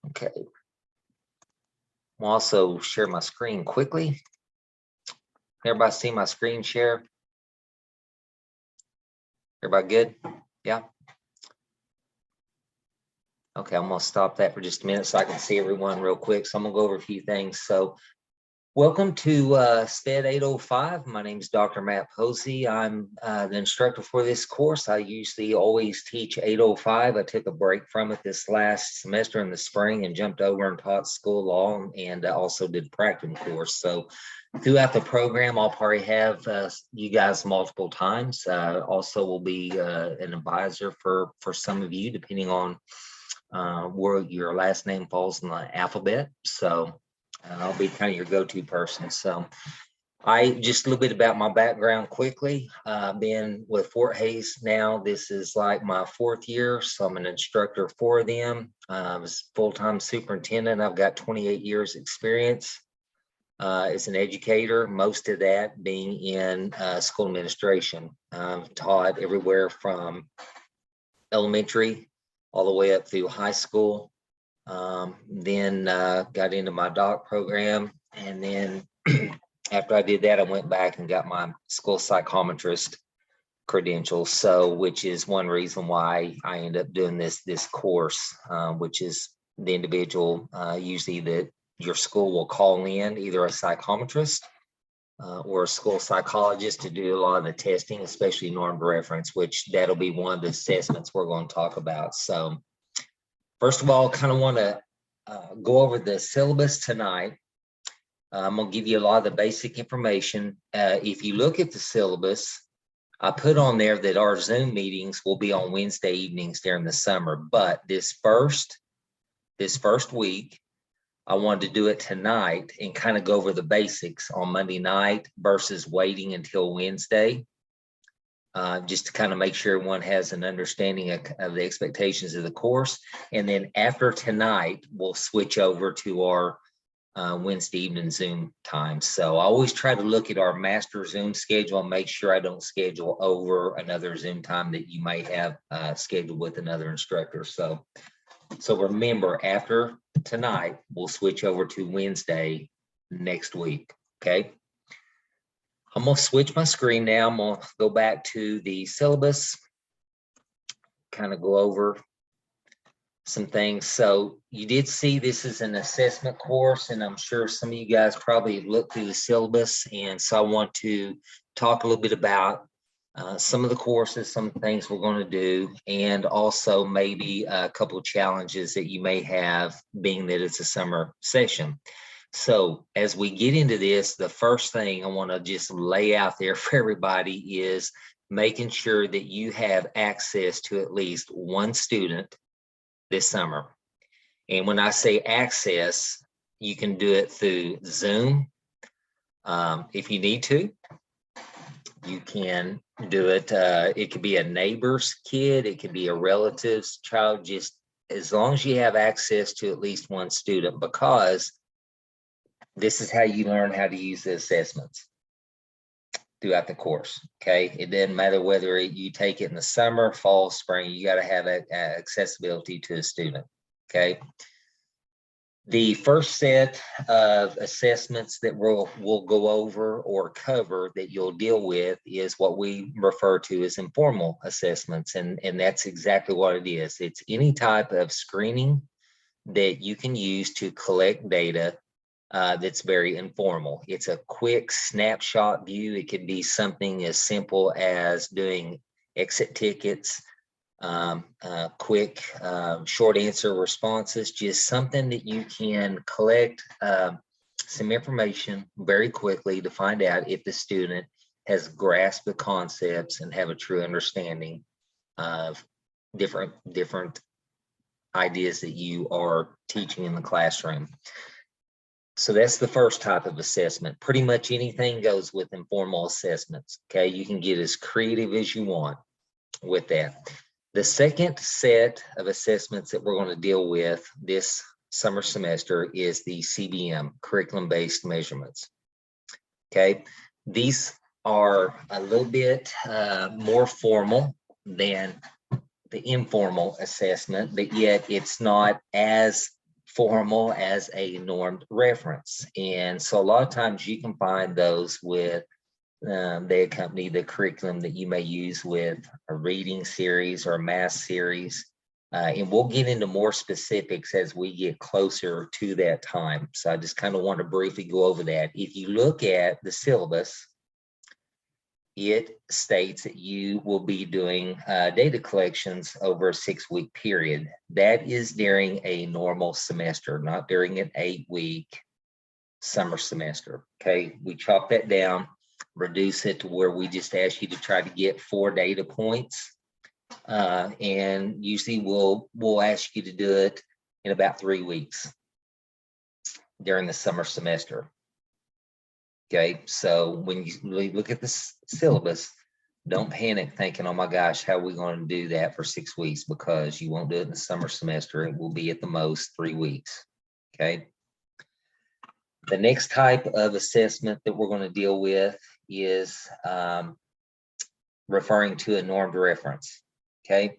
Okay. I'll also share my screen quickly. Everybody see my screen share? Everybody good? Yeah. Okay, I'm gonna stop that for just a minute so I can see everyone real quick. So I'm gonna go over a few things. So welcome to SPED 805. My name is Dr. Matt Posey. I'm the instructor for this course. I usually always teach 805. I took a break from it this last semester in the spring and jumped over and taught school law and also did practicum course. So throughout the program, I'll probably have you guys multiple times. Also will be an advisor for some of you, depending on where your last name falls in the alphabet. So I'll be kind of your go-to person. So just a little bit about my background quickly. I've been with Fort Hays now. This is like my 4th year. So I'm an instructor for them. I was full-time superintendent. I've got 28 years experience as an educator, most of that being in school administration. I've taught everywhere from elementary all the way up through high school. Then got into my doc program, and then after I did that, I went back and got my school psychometrist credentials. So, which is one reason why I end up doing this course, which is the individual usually that your school will call in, either a psychometrist or a school psychologist, to do a lot of the testing, especially norm reference, which that'll be one of the assessments we're going to talk about. So first of all, kind of want to go over the syllabus tonight. I'm going to give you a lot of the basic information. If you look at the syllabus, I put on there that our Zoom meetings will be on Wednesday evenings during the summer, but this first week, I wanted to do it tonight and kind of go over the basics on Monday night versus waiting until Wednesday, just to kind of make sure everyone has an understanding of the expectations of the course. And then after tonight, we'll switch over to our Wednesday evening Zoom time. So I always try to look at our master Zoom schedule and make sure I don't schedule over another Zoom time that you may have scheduled with another instructor. So remember, after tonight, we'll switch over to Wednesday next week, okay? I'm gonna switch my screen now. I'm gonna go back to the syllabus, kind of go over some things. So you did see this is an assessment course, and I'm sure some of you guys probably looked through the syllabus. And so I want to talk a little bit about some of the courses, some things we're going to do, and also maybe a couple of challenges that you may have, being that it's a summer session. So as we get into this, the first thing I want to just lay out there for everybody is making sure that you have access to at least one student this summer. And when I say access, you can do it through Zoom. If you need to, you can do it. It could be a neighbor's kid. It could be a relative's child, just as long as you have access to at least one student, because this is how you learn how to use the assessments throughout the course, okay? It doesn't matter whether you take it in the summer, fall, spring, you got to have accessibility to a student, okay? The first set of assessments that we'll go over or cover that you'll deal with is what we refer to as informal assessments, and that's exactly what it is. It's any type of screening that you can use to collect data that's very informal. It's a quick snapshot view. It could be something as simple as doing exit tickets, quick short answer responses, just something that you can collect some information very quickly to find out if the student has grasped the concepts and have a true understanding of different ideas that you are teaching in the classroom. So that's the first type of assessment. Pretty much anything goes with informal assessments, okay? You can get as creative as you want with that. The second set of assessments that we're going to deal with this summer semester is the CBM, curriculum-based measurements. Okay, these are a little bit more formal than the informal assessment, but yet it's not as formal as a normed reference. And so a lot of times you can find those with, they accompany the curriculum that you may use with a reading series or a math series. And we'll get into more specifics as we get closer to that time. So I just kind of want to briefly go over that. If you look at the syllabus, it states that you will be doing data collections over a 6-week period. That is during a normal semester, not during an 8-week summer semester. Okay, we chop that down, reduce it to where we just ask you to try to get 4 data points. And usually we'll ask you to do it in about 3 weeks during the summer semester. Okay, so when you look at the syllabus, don't panic thinking, oh my gosh, how are we going to do that for 6 weeks? Because you won't do it in the summer semester. It will be at the most 3 weeks. Okay. The next type of assessment that we're going to deal with is referring to a normed reference. Okay.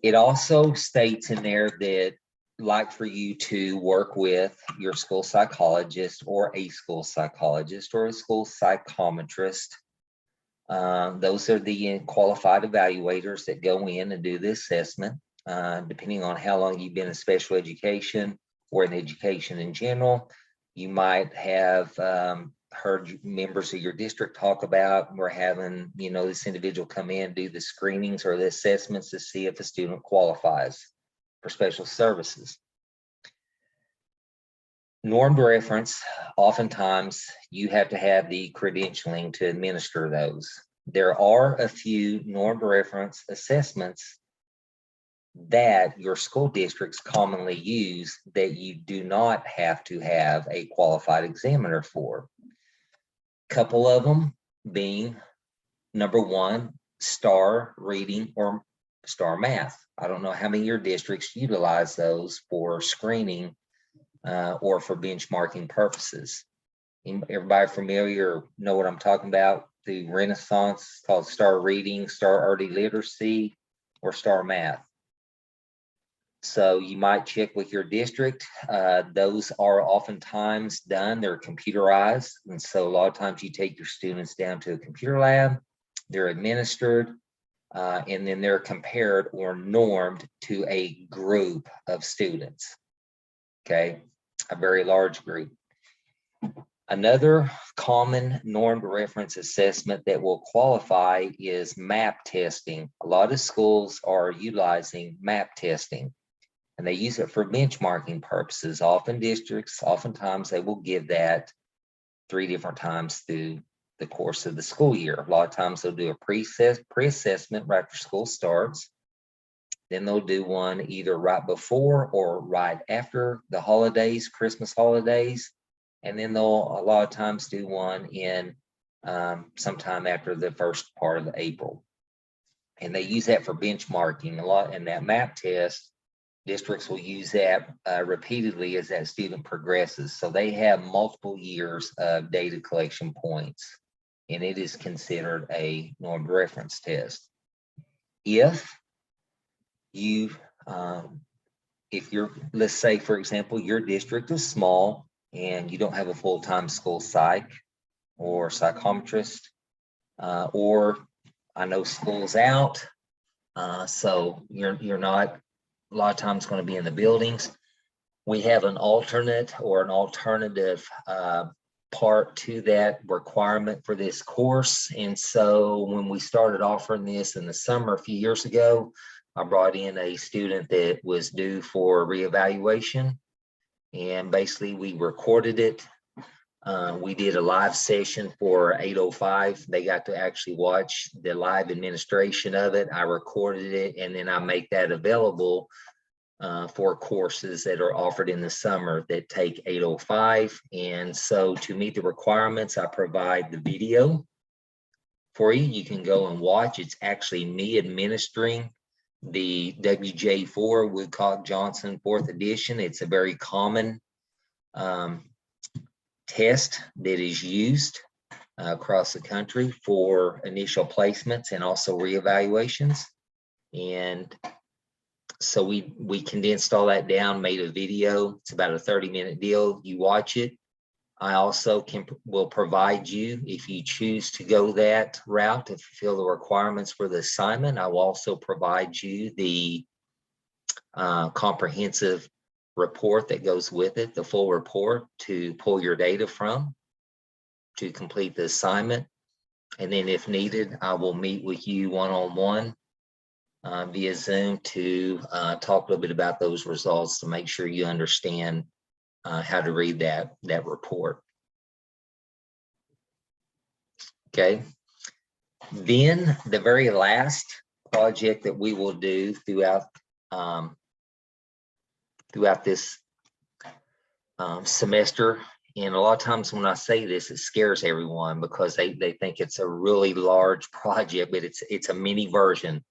It also states in there that like for you to work with your school psychologist or a school psychologist or a school psychometrist. Those are the qualified evaluators that go in and do the assessment. Depending on how long you've been in special education or in education in general, you might have heard members of your district talk about, we're having, this individual come in, do the screenings or the assessments to see if a student qualifies for special services. Normed reference, oftentimes you have to have the credentialing to administer those. There are a few normed reference assessments that your school districts commonly use that you do not have to have a qualified examiner for. A couple of them being, number one, STAR reading or STAR math. I don't know how many of your districts utilize those for screening or for benchmarking purposes. Everybody familiar, know what I'm talking about? The Renaissance called STAR reading, STAR early literacy, or STAR math. So you might check with your district. Those are oftentimes done, they're computerized. And so a lot of times you take your students down to a computer lab, they're administered, and then they're compared or normed to a group of students. Okay, a very large group. Another common normed reference assessment that will qualify is MAP testing. A lot of schools are utilizing MAP testing, and they use it for benchmarking purposes. Oftentimes they will give that 3 different times through the course of the school year. A lot of times they'll do a pre-assessment right after school starts. Then they'll do one either right before or right after the holidays, Christmas holidays. And then they'll a lot of times do one in sometime after the first part of April. And they use that for benchmarking a lot. And that MAP test, districts will use that repeatedly as that student progresses. So they have multiple years of data collection points, and it is considered a normed reference test. If you're, let's say, for example, your district is small and you don't have a full-time school psych or psychometrist, or I know school's out, so you're not a lot of times going to be in the buildings. We have an alternate or an alternative part to that requirement for this course. And so when we started offering this in the summer a few years ago, I brought in a student that was due for reevaluation, and basically we recorded it. We did a live session for 805. They got to actually watch the live administration of it. I recorded it, and then I make that available for courses that are offered in the summer that take 805. And so to meet the requirements, I provide the video for you. You can go and watch. It's actually me administering the WJ4 Woodcock Johnson 4th edition. It's a very common test that is used across the country for initial placements and also reevaluations. And So we condensed all that down, made a video. It's about a 30-minute deal. You watch it. I also will provide you, if you choose to go that route to fulfill the requirements for the assignment, I will also provide you the comprehensive report that goes with it, the full report to pull your data from to complete the assignment. And then if needed, I will meet with you one-on-one via Zoom to talk a little bit about those results to make sure you understand how to read that report. Okay. Then the very last project that we will do throughout this semester, and a lot of times when I say this, it scares everyone because they think it's a really large project, but it's a mini version.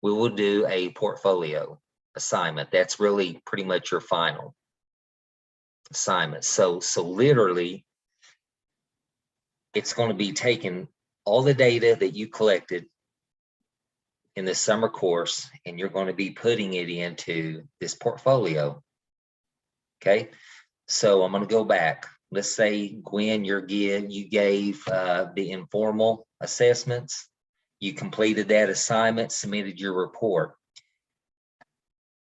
We will do a portfolio assignment. That's really pretty much your final assignment. So literally, it's going to be taking all the data that you collected in the summer course, and you're going to be putting it into this portfolio. Okay, so I'm going to go back. Let's say, Gwen, you gave the informal assessments. You completed that assignment, submitted your report.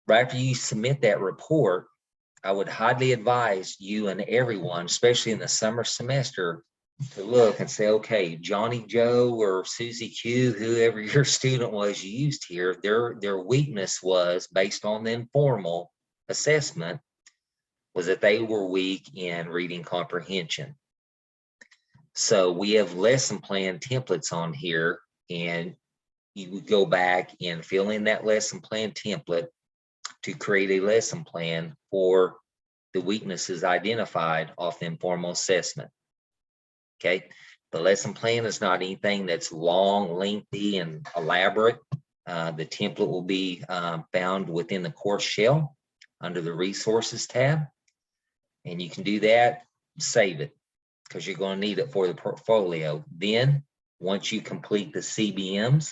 Right after you submit that report, I would highly advise you and everyone, especially in the summer semester, to look and say, okay, Johnny Joe or Susie Q, whoever your student was you used here, their weakness was, based on the informal assessment, was that they were weak in reading comprehension. So we have lesson plan templates on here, and you would go back and fill in that lesson plan template to create a lesson plan for the weaknesses identified off the informal assessment. Okay, the lesson plan is not anything that's long, lengthy, and elaborate. The template will be found within the course shell under the resources tab. And you can do that, save it, because you're going to need it for the portfolio. Then, once you complete the CBM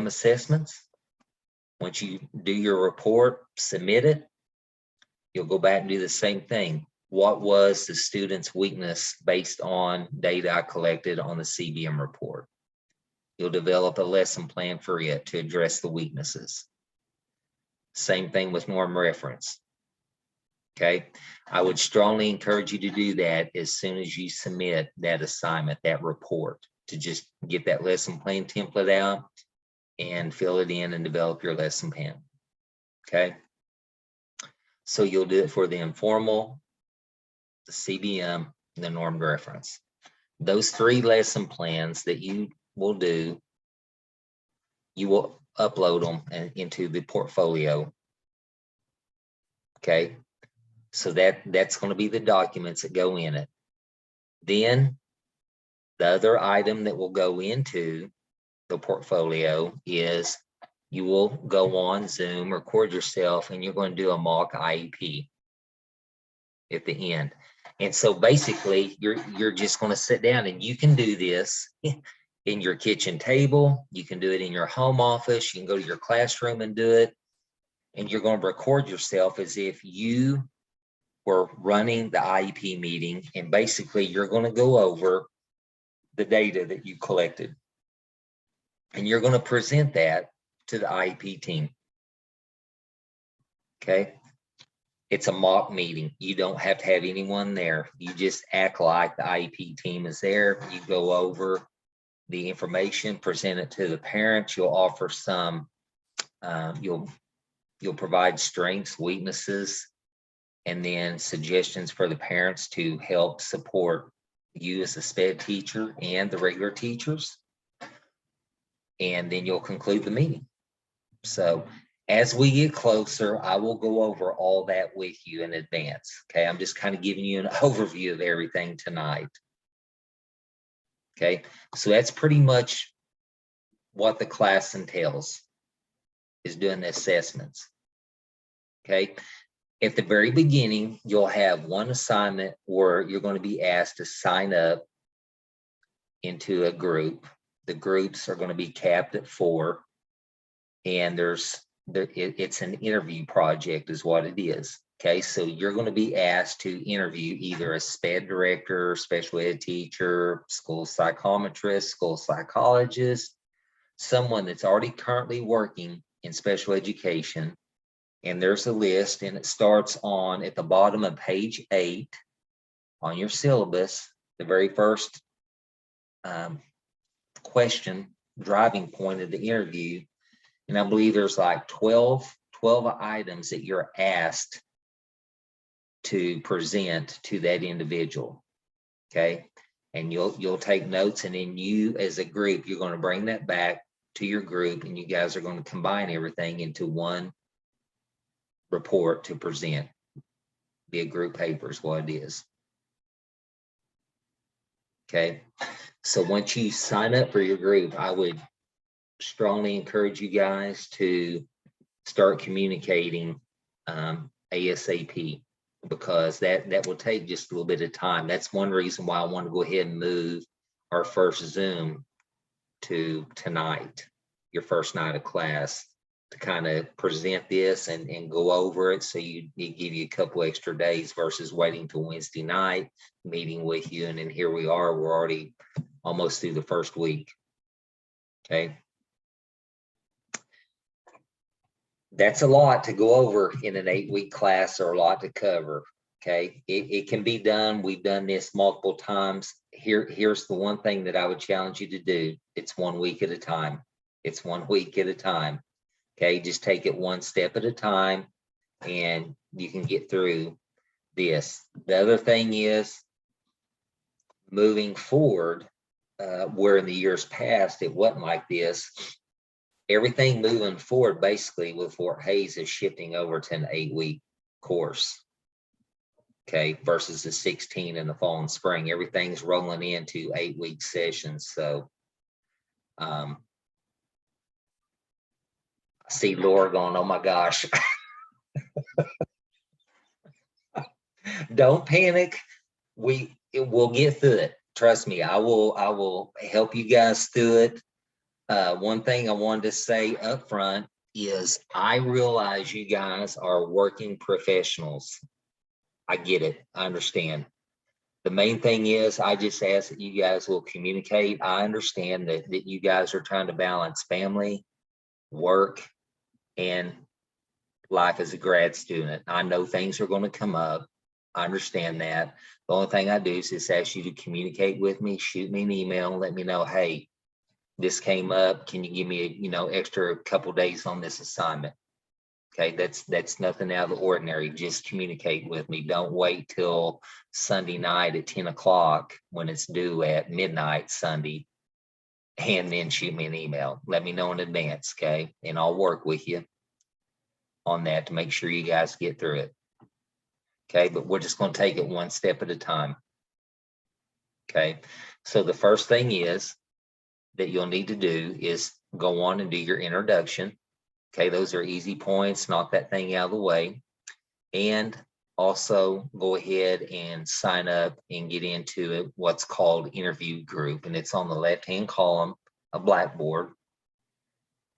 assessments, once you do your report, submit it, you'll go back and do the same thing. What was the student's weakness based on data I collected on the CBM report? You'll develop a lesson plan for it to address the weaknesses. Same thing with norm reference. Okay, I would strongly encourage you to do that as soon as you submit that assignment, that report, to just get that lesson plan template out and fill it in and develop your lesson plan. Okay, so you'll do it for the informal, the CBM, and the normed reference. Those 3 lesson plans that you will do, you will upload them into the portfolio. Okay, so that's going to be the documents that go in it. Then the other item that will go into the portfolio is you will go on Zoom, record yourself, and you're going to do a mock IEP at the end. And so basically, you're just going to sit down, and you can do this in your kitchen table. You can do it in your home office. You can go to your classroom and do it. And you're going to record yourself as if you were running the IEP meeting. And basically, you're going to go over the data that you collected. And you're going to present that to the IEP team. Okay. It's a mock meeting. You don't have to have anyone there. You just act like the IEP team is there. You go over the information, present it to the parents. You'll offer some, you'll provide strengths, weaknesses, and then suggestions for the parents to help support you as a SPED teacher and the regular teachers. And then you'll conclude the meeting. So as we get closer, I will go over all that with you in advance. Okay, I'm just kind of giving you an overview of everything tonight. Okay, so that's pretty much what the class entails, is doing the assessments. Okay, at the very beginning, you'll have one assignment where you're going to be asked to sign up into a group. The groups are going to be capped at 4. And there's it's an interview project is what it is. Okay, so you're going to be asked to interview either a SPED director, special ed teacher, school psychometrist, school psychologist, someone that's already currently working in special education. And there's a list, and it starts on at the bottom of page 8 on your syllabus. The very first question, driving point of the interview. And I believe there's like 12 items that you're asked to present to that individual. Okay. And you'll take notes, and then you as a group, you're going to bring that back to your group, and you guys are going to combine everything into one report to present. Be a group paper is what it is. Okay. So once you sign up for your group, I would strongly encourage you guys to start communicating ASAP, because that will take just a little bit of time. That's one reason why I want to go ahead and move our first Zoom to tonight, your first night of class, to kind of present this and go over it. So it give you a couple extra days versus waiting till Wednesday night, meeting with you. And then here we are, we're already almost through the first week. Okay. That's a lot to go over in an 8-week class, or a lot to cover. Okay. It can be done. We've done this multiple times. Here's the one thing that I would challenge you to do. It's 1 week at a time. It's 1 week at a time. Okay. Just take it one step at a time, and you can get through this. The other thing is, moving forward, where in the years past, it wasn't like this. Everything moving forward, basically with Fort Hays, is shifting over to an 8-week course. Okay, versus the 16 in the fall and spring. Everything's rolling into 8-week sessions. So I see Laura going, oh my gosh. Don't panic. We'll get through it. Trust me, I will help you guys through it. One thing I wanted to say up front is, I realize you guys are working professionals. I get it. I understand. The main thing is, I just ask that you guys will communicate. I understand that you guys are trying to balance family, work, and life as a grad student. I know things are going to come up. I understand that. The only thing I do is just ask you to communicate with me, shoot me an email, let me know, hey, this came up. Can you give me extra couple days on this assignment? Okay, that's nothing out of the ordinary. Just communicate with me. Don't wait till Sunday night at 10 o'clock when it's due at midnight Sunday, and then shoot me an email. Let me know in advance, okay? And I'll work with you on that to make sure you guys get through it. Okay, but we're just going to take it one step at a time. Okay, so the first thing is that you'll need to do is go on and do your introduction. Okay, those are easy points, knock that thing out of the way. And also go ahead and sign up and get into what's called interview group. And it's on the left-hand column of Blackboard.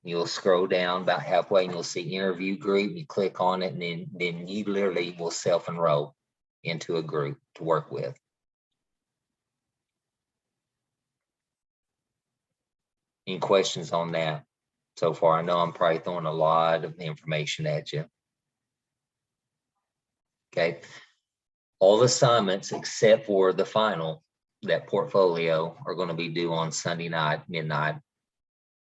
You'll scroll down about halfway and you'll see interview group. You click on it, and then you literally will self-enroll into a group to work with. Any questions on that so far? I know I'm probably throwing a lot of information at you. Okay. All the assignments except for the final, that portfolio, are going to be due on Sunday night, midnight.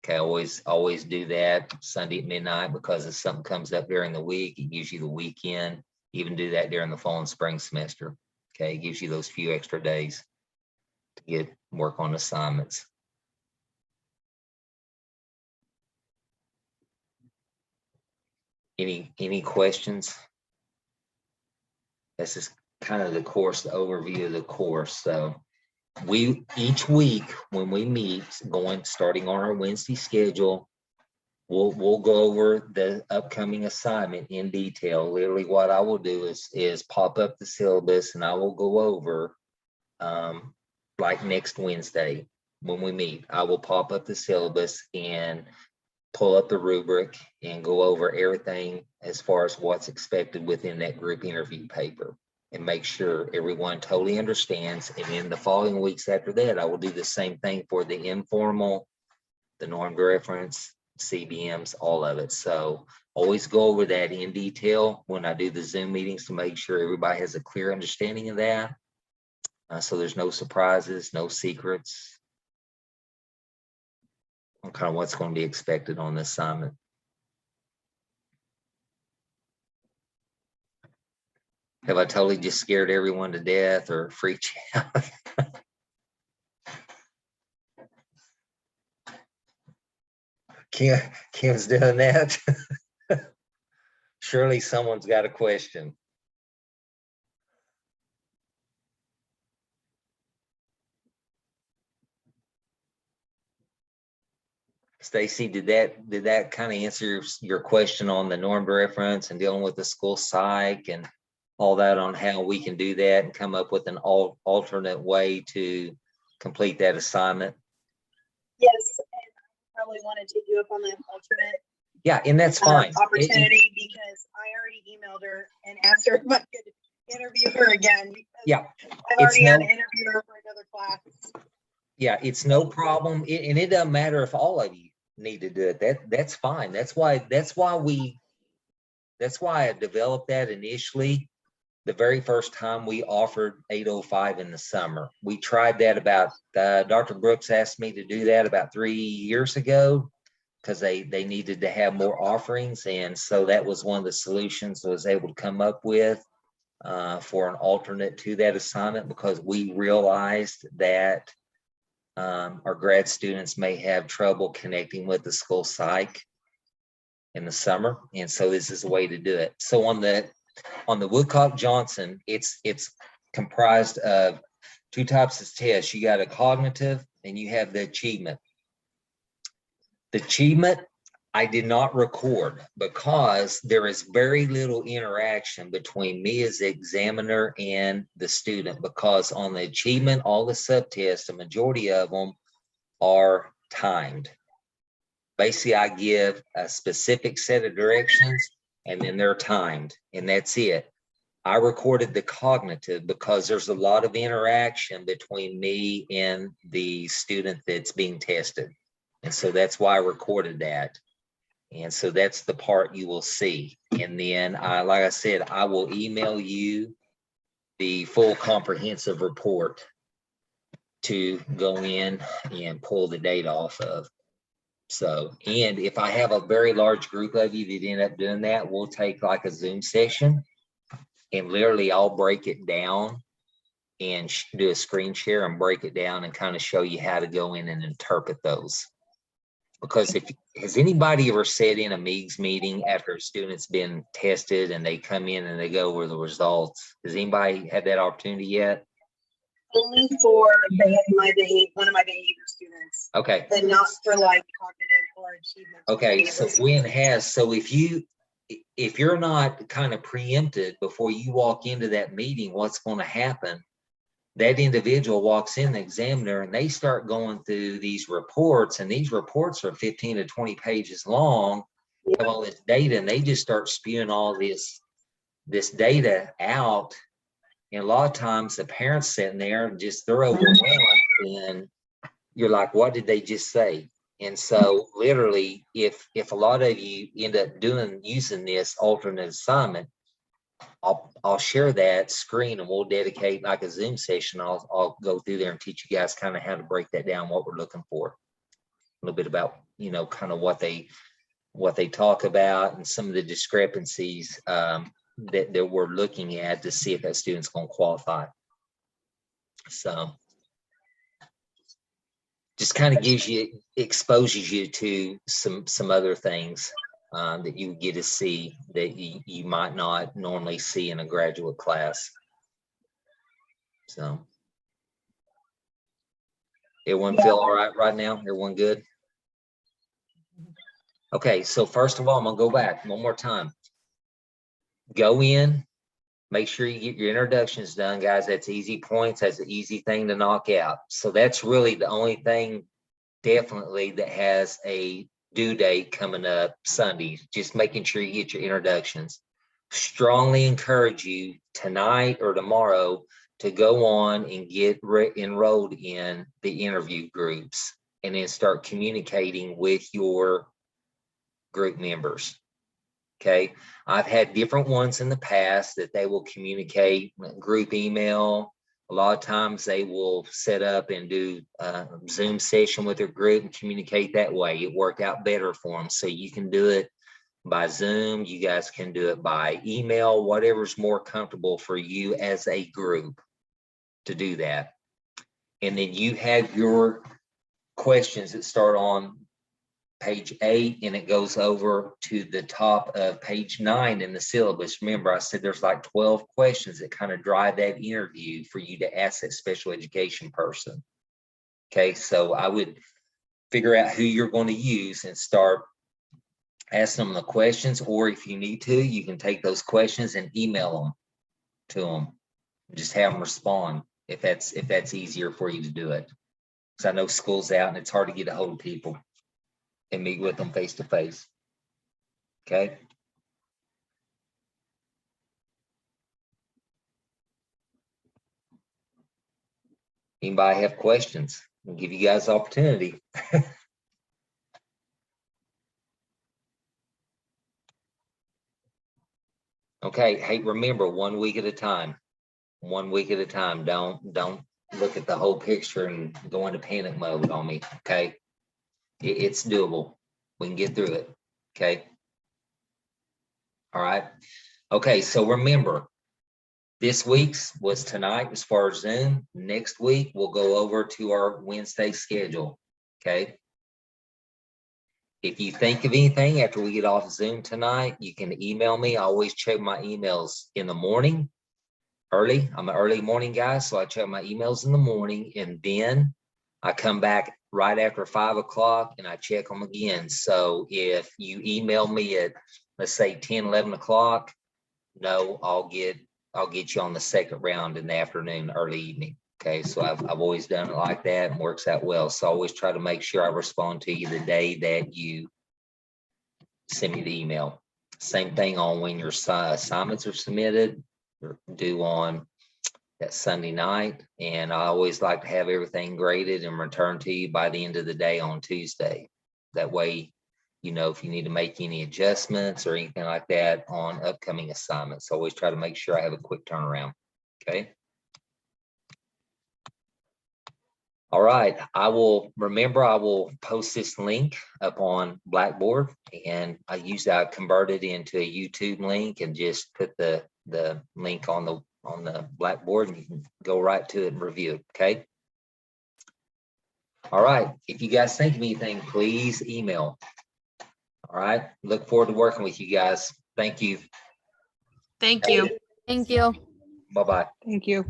Okay, always do that Sunday at midnight, because if something comes up during the week, it gives you the weekend. Even do that during the fall and spring semester. Okay, it gives you those few extra days to get work on assignments. Any questions? This is kind of the course, the overview of the course. So each week when we meet, starting on our Wednesday schedule, we'll go over the upcoming assignment in detail. Literally what I will do is pop up the syllabus, and I will go over, like next Wednesday when we meet, I will pop up the syllabus, and pull up the rubric and go over everything as far as what's expected within that group interview paper and make sure everyone totally understands. And in the following weeks after that, I will do the same thing for the informal, the norm reference, CBMs, all of it. So always go over that in detail when I do the Zoom meetings to make sure everybody has a clear understanding of that. So there's no surprises, no secrets on kind of what's going to be expected on the assignment. Have I totally just scared everyone to death or freaked you out? Kim's doing that. Surely someone's got a question. Stacy, did that kind of answer your question on the norm reference and dealing with the school psych and all that on how we can do that and come up with an alternate way to complete that assignment? Yes, and I probably want to take you up on that alternate. Yeah, and that's fine. Opportunity, because I already emailed her and asked her if I could interview her again. Yeah, I've already had to interview her for another class. Yeah, it's no problem, and it doesn't matter if all of you need to do it. That's fine. That's why I developed that initially. The very first time we offered 805 in the summer, we tried that about. Dr. Brooks asked me to do that about 3 years ago because they needed to have more offerings, and so that was one of the solutions I was able to come up with for an alternate to that assignment, because we realized that our grad students may have trouble connecting with the school psych in the summer, and so this is a way to do it. So on the Woodcock Johnson, it's comprised of two types of tests. You got a cognitive and you have the achievement. The achievement I did not record because there is very little interaction between me as the examiner and the student, because on the achievement, all the subtests, the majority of them are timed. Basically, I give a specific set of directions and then they're timed, and that's it. I recorded the cognitive because there's a lot of interaction between me and the student that's being tested. And so that's why I recorded that. And so that's the part you will see. And then, like I said, I will email you the full comprehensive report to go in and pull the data off of. So, and if I have a very large group of you that end up doing that, we'll take like a Zoom session and literally I'll break it down and do a screen share and break it down and kind of show you how to go in and interpret those. Because has anybody ever sat in a MEGS meeting after a student's been tested and they come in and they go over the results? Has anybody had that opportunity yet? Only for one of my behavior students. Okay. But not for like cognitive or achievement. Okay, so when has, so if you're not kind of preempted before you walk into that meeting, what's going to happen? That individual walks in, the examiner, and they start going through these reports, and these reports are 15 to 20 pages long, have all this data, and they just start spewing all this data out. And a lot of times the parents sitting there and just they're overwhelmed, and you're like, what did they just say? And so literally, if a lot of you end up using this alternate assignment, I'll share that screen and we'll dedicate like a Zoom session. I'll go through there and teach you guys kind of how to break that down, what we're looking for, a little bit about, kind of what they talk about and some of the discrepancies that we're looking at to see if that student's going to qualify. So just kind of exposes you to some other things that you get to see that you might not normally see in a graduate class. So everyone feel all right now? Everyone good? Okay, so first of all, I'm gonna go back one more time. Go in, make sure you get your introductions done, guys. That's easy points. That's an easy thing to knock out. So that's really the only thing definitely that has a due date coming up Sunday, just making sure you get your introductions. Strongly encourage you tonight or tomorrow to go on and get enrolled in the interview groups and then start communicating with your group members. Okay, I've had different ones in the past that they will communicate group email. A lot of times they will set up and do a Zoom session with their group and communicate that way. It worked out better for them. So you can do it by Zoom. You guys can do it by email, whatever's more comfortable for you as a group to do that. And then you have your questions that start on page 8 and it goes over to the top of page 9 in the syllabus. Remember, I said there's like 12 questions that kind of drive that interview for you to ask that special education person. Okay, so I would figure out who you're going to use and start asking them the questions, or if you need to, you can take those questions and email them to them. Just have them respond if that's easier for you to do it. Because I know school's out and it's hard to get a hold of people and meet with them face to face. Okay. Anybody have questions? I'll give you guys the opportunity. Okay. Hey, remember, 1 week at a time. 1 week at a time. Don't look at the whole picture and go into panic mode on me. Okay. It's doable. We can get through it. Okay. All right. Okay. So remember, this week's was tonight as far as Zoom. Next week, we'll go over to our Wednesday schedule. Okay. If you think of anything after we get off Zoom tonight, you can email me. I always check my emails in the morning, early. I'm an early morning guy, so I check my emails in the morning, and then I come back right after 5 o'clock and I check them again. So if you email me at, let's say 10, 11 o'clock, no, I'll get you on the second round in the afternoon, early evening. Okay, so I've always done it like that and works out well. So I always try to make sure I respond to you the day that you send me the email. Same thing on when your assignments are submitted, or due on that Sunday night. And I always like to have everything graded and returned to you by the end of the day on Tuesday. That way, you know, if you need to make any adjustments or anything like that on upcoming assignments. So I always try to make sure I have a quick turnaround. Okay. All right. I will post this link up on Blackboard, and I convert it into a YouTube link and just put the link on the Blackboard, and you can go right to it and review it. Okay. All right. If you guys think of anything, please email. All right. Look forward to working with you guys. Thank you. Thank you. Thank you. Bye-bye. Thank you.